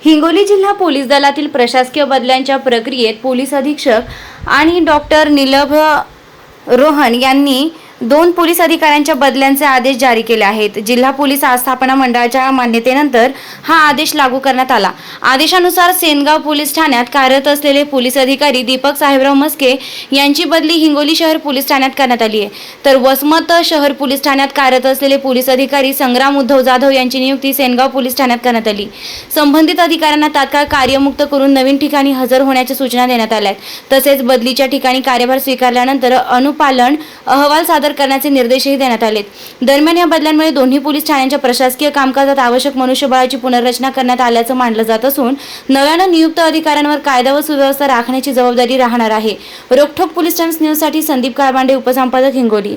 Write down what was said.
हिंगोली जिल्हा पोलीस दलातील प्रशासकीय बदल्यांच्या प्रक्रियेत पोलीस अधीक्षक आणि डॉक्टर नीलभ रोहन यांनी 2 पोलीस अधिकाऱ्यांच्या बदल्यांचे आदेश जारी केले आहेत। जिल्हा पोलीस आस्थापना मंडळाच्या मान्यतेनंतर हा आदेश लागू करण्यात आला। आदेशानुसार सेनगाव पोलीस ठाण्यात कार्यरत असलेले पोलीस अधिकारी दीपक साहेबराव मस्के यांची बदली हिंगोली शहर पोलीस ठाण्यात करण्यात आली आहे, तर वसमत शहर पोलीस ठाण्यात कार्यरत असलेले पोलीस अधिकारी संग्राम उद्धव जाधव यांची नियुक्ती सेनगाव पोलीस ठाण्यात करण्यात आली। संबंधित अधिकाऱ्यांना तात्काळ कार्यमुक्त करून नवीन ठिकाणी हजर होण्याच्या सूचना देण्यात आल्या आहेत। तसेच बदलीच्या ठिकाणी कार्यभार स्वीकारल्यानंतर अनुपालन अहवाल सादर करण्याचे निर्देशही देण्यात आलेत। दरम्यान या बदल्यांमुळे दोन्ही पोलीस ठाण्यांच्या प्रशासकीय कामकाजात आवश्यक मनुष्यबळाची पुनर्रचना करण्यात आल्याचं मानलं जात असून नव्यानं नियुक्त अधिकाऱ्यांवर कायदा व सुव्यवस्था राखण्याची जबाबदारी राहणार आहे। रोखठोक पोलीस टाइम्स न्यूजसाठी संदीप काळबांडे, उपसंपादक, हिंगोली।